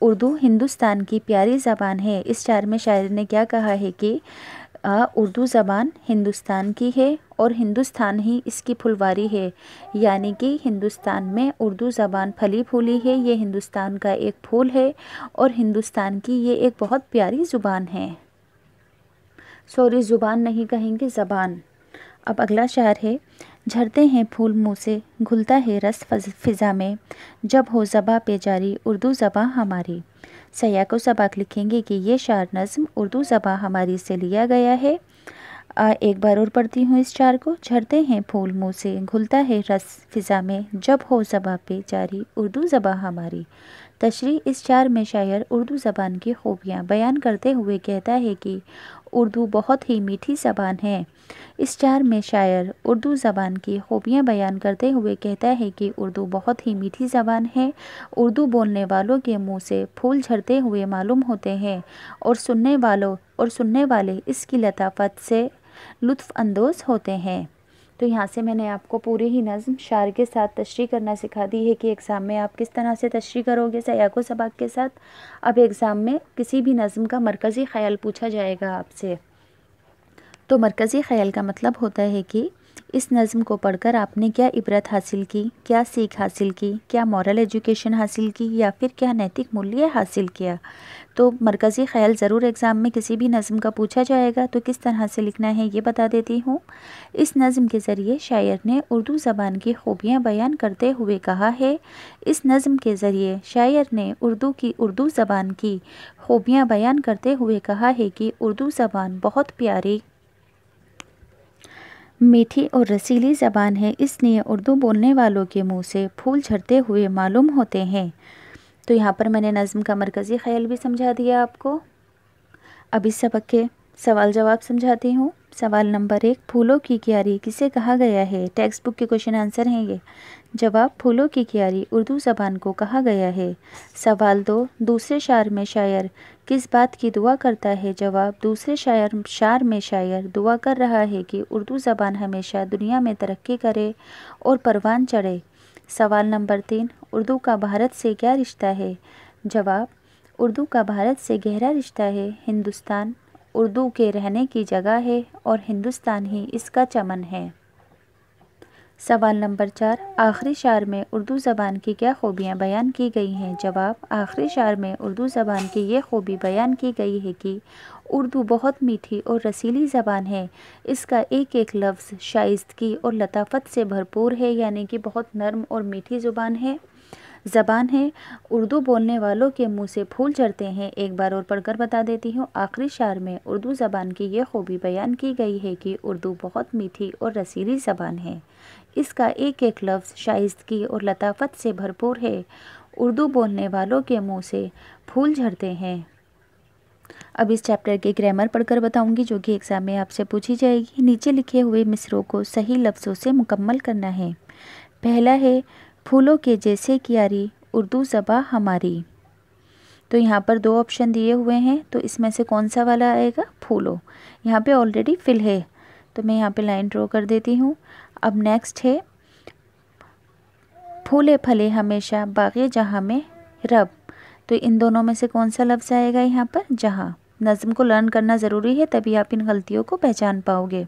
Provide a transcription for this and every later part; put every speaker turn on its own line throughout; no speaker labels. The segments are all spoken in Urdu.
اردو ہندوستان کی پیاری زبان ہے۔ اس شعر میں شاعر نے کیا کہا ہے کہ اردو زبان ہندوستان کی ہے اور ہندوستان ہی اس کی پھلواری ہے، یعنی کہ ہندوستان میں اردو زبان پھلی پھولی ہے، یہ ہندوستان کا ایک پھول ہے اور ہندوستان کی یہ ایک بہت پیاری زبان ہے۔ سوری، زبان نہیں کہیں گے، زبان۔ اب اگلا شعر ہے، جھڑتے ہیں پھول منہ سے گھلتا ہے رس فضا میں، جب ہو زباں پہ جاری اردو زباں ہماری۔ سیاق و سباق لکھیں گے کہ یہ شعر نظم اردو زباں ہماری سے لیا گیا ہے۔ ایک بار اور پڑھتی ہوں اس شعر کو۔ جھڑتے ہیں پھول منہ سے گھلتا ہے رس فضا میں، جب ہو زباں پہ جاری اردو زباں ہماری۔ تشریح، اس شعر میں شاعر اردو زبان کی خوبیاں بیان کرتے ہوئے کہتا ہے کہ اردو بہت ہی میٹھی زبان ہے۔ اس شعر میں شاعر اردو زبان کی خوبیاں بیان کرتے ہوئے کہتا ہے کہ اردو بہت ہی میٹھی زبان ہے، اردو بولنے والوں کے منہ سے پھول جھڑتے ہوئے معلوم ہوتے ہیں اور سننے والے اس کی لطافت سے لطف اندوز ہوتے ہیں۔ تو یہاں سے میں نے آپ کو پوری ہی نظم شعر کے ساتھ تشریح کرنا سکھا دی ہے کہ ایگزام میں آپ کس طرح سے تشریح کرو گے سیاق و سباق کے ساتھ۔ اب ایگزام میں کسی بھی نظم کا مرکزی خیال پوچھا جائے گا آپ سے، تو مرکزی خیال کا مطلب ہوتا ہے کہ اس نظم کو پڑھ کر آپ نے کیا عبرت حاصل کی، کیا سیکھ حاصل کی، کیا مورل ایجوکیشن حاصل کی یا پھر کیا نیتک مولیہ حاصل کیا۔ تو مرکزی خیال ضرور ایگزام میں کسی بھی نظم کا پوچھا جائے گا، تو کس طرح سے لکھنا ہے یہ بتا دیتی ہوں۔ اس نظم کے ذریعے شاعر نے اردو زبان کی خوبیاں بیان کرتے ہوئے کہا ہے، اس نظم کے ذریعے شاعر نے اردو زبان کی خوبیاں بیان کرتے ہوئے کہا ہے کہ اردو زبان بہت پیاری، میٹھی اور رسیلی زبان ہے، اس لیے اردو بولنے والوں کے منہ سے پھول جھڑتے ہوئے معلوم ہوتے ہیں۔ تو یہاں پر میں نے نظم کا مرکزی خیال بھی سمجھا دیا آپ کو۔ اب اس سبق کے سوال جواب سمجھاتی ہوں۔ سوال نمبر 1، پھولوں کی کیاری کسے کہا گیا ہے؟ ٹیکسٹ بک کے کوشچن آنسر ہیں یہ۔ جواب، پھولوں کی کیاری اردو زبان کو کہا گیا ہے۔ سوال 2، دوسرے شعر میں شاعر کس بات کی دعا کرتا ہے؟ جواب، دوسرے شعر میں شاعر دعا کر رہا ہے کہ اردو زبان ہمیشہ دنیا میں ترقی کرے اور پروان چڑھے۔ سوال نمبر 3، اردو کا بھارت سے کیا رشتہ ہے؟ جواب، اردو کا بھارت سے گہرا رشتہ ہے، ہندوستان اردو کے رہنے کی جگہ ہے اور ہندوستان ہی اس کا چمن ہے۔ سوال نمبر 4، آخری شعر میں اردو زبان کی کیا خوبیاں بیان کی گئی ہیں؟ جواب، آخری شعر میں اردو زبان کی یہ خوبی بیان کی گئی ہے کہ اردو بہت میٹھی اور رسیلی زبان ہے، اس کا ایک ایک لفظ شائستگی اور لطافت سے بھرپور ہے، یعنی کہ بہت نرم اور میٹھی زبان ہے۔ اردو بولنے والوں کے منہ سے پھول جھڑتے ہیں۔ ایک بار اور پڑھ کر بتا دیتی ہوں۔ آخری شعر میں اردو زبان کی یہ خوبی بیان کی گئی ہے کہ اردو بہت میٹھی اور رسیلی زبان ہے، اس کا ایک ایک لفظ شائستگی اور لطافت سے بھرپور ہے، اردو بولنے والوں کے منہ سے پھول جھڑتے ہیں۔ اب اس چیپٹر کے گرامر پڑھ کر بتاؤں گی جو کہ ایگزام میں آپ سے پوچھی جائے گی۔ نیچے لکھے ہوئے مصرعوں کو صحیح لفظوں سے مکمل کرنا ہے۔ پہلا ہے، پھولوں کے جیسے کیاری اردو زباں ہماری۔ تو یہاں پر 2 آپشن دیے ہوئے ہیں، تو اس میں سے کون سا والا آئے گا؟ پھولوں۔ یہاں پہ آلریڈی فل ہے تو میں یہاں پہ لائن ڈرا کر دیتی ہوں۔ اب نیکسٹ ہے، پھولے پھلے ہمیشہ باغ جہاں میں رب۔ تو ان دونوں میں سے کون سا لفظ آئے گا یہاں پر؟ جہاں۔ نظم کو لرن کرنا ضروری ہے، تبھی آپ ان غلطیوں کو پہچان پاؤ گے۔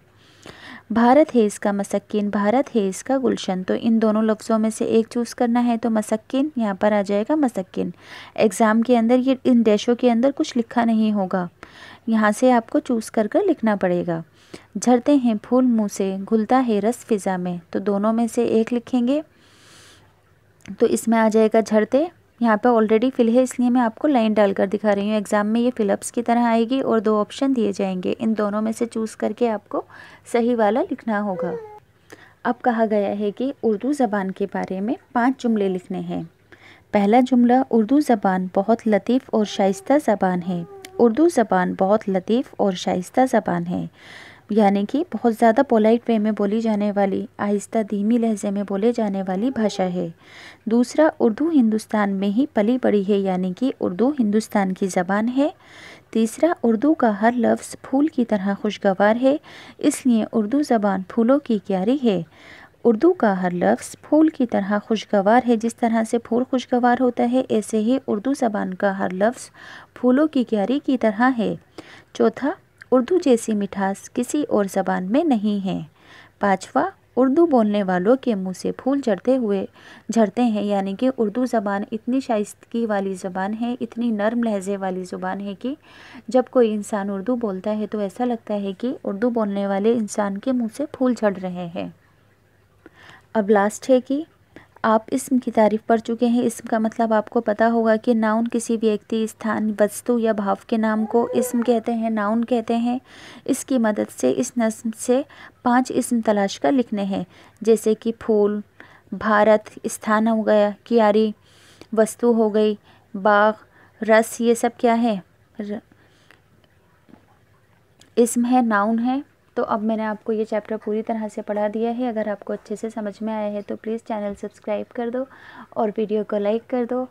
بھارت ہے اس کا مسکن، بھارت ہے اس کا گلشن۔ تو ان دونوں لفظوں میں سے ایک چوز کرنا ہے، تو مسکن یہاں پر آ جائے گا، مسکن۔ ایگزام کے اندر یہ ان ڈیشوں کے اندر کچھ لکھا نہیں ہوگا، یہاں سے آپ کو چوز کر کر لکھنا پڑے گا۔ جھڑتے ہیں پھول منہ سے گھلتا ہے رس فضا میں، تو دونوں میں سے ایک لکھیں گے، تو اس میں آ جائے گا جھڑتے۔ یہاں پہ آلریڈی فل ہے اس لیے میں آپ کو لائن ڈال کر دکھا رہی ہوں۔ ایگزام میں یہ فل اپس کی طرح آئے گی اور 2 آپشن دیے جائیں گے، ان دونوں میں سے چوز کر کے آپ کو صحیح والا لکھنا ہوگا۔ اب کہا گیا ہے کہ اردو زبان کے بارے میں 5 جملے لکھنے ہیں۔ پہلا جملہ، اردو زبان بہت لطیف اور شائستہ زبان ہے۔ اردو زبان بہت لطیف اور شائستہ زبان ہے، یعنی کہ بہت زیادہ پولائٹ وے میں بولی جانے والی، آہستہ دھیمی لہجے میں بولے جانے والی بھاشا ہے۔ دوسرا، اردو ہندوستان میں ہی پلی بڑھی ہے، یعنی کہ اردو ہندوستان کی زبان ہے۔ تیسرا، اردو کا ہر لفظ پھول کی طرح خوشگوار ہے، اس لیے اردو زبان پھولوں کی کیاری ہے۔ اردو کا ہر لفظ پھول کی طرح خوشگوار ہے۔ جس طرح سے پھول خوشگوار ہوتا ہے، ایسے ہی اردو زبان کا ہر لفظ پھولوں کی کیاری کی طرح ہے۔ چوتھا، اردو جیسی مٹھاس کسی اور زبان میں نہیں ہے۔ پانچواں، اردو بولنے والوں کے منہ سے پھول جھڑتے ہیں، یعنی کہ اردو زبان اتنی شائستگی والی زبان ہے، اتنی نرم لہجے والی زبان ہے کہ جب کوئی انسان اردو بولتا ہے تو ایسا لگتا ہے کہ اردو بولنے والے انسان کے منہ سے پھول جھڑ رہے ہیں۔ اب لاسٹ ہے کہ آپ اسم کی تعریف پڑھ چکے ہیں۔ اسم کا مطلب آپ کو پتا ہوگا کہ ناؤن کسی ویکتی، استھان، وستو یا بھاو کے نام کو اسم کہتے ہیں، ناؤن کہتے ہیں۔ اس کی مدد سے اس نظم سے 5 اسم تلاش کر لکھنے ہیں، جیسے کہ پھول، بھارت، استھان ہو گیا، کیاری، وستو ہو گئی، باغ، رس، یہ سب کیا ہے؟ اسم ہے، ناؤن ہے۔ تو اب میں نے آپ کو یہ چیپٹر پوری طرح سے پڑھا دیا ہے۔ اگر آپ کو اچھے سے سمجھ میں آیا ہے تو پلیز چینل سبسکرائب کر دو اور ویڈیو کو لائک کر دو۔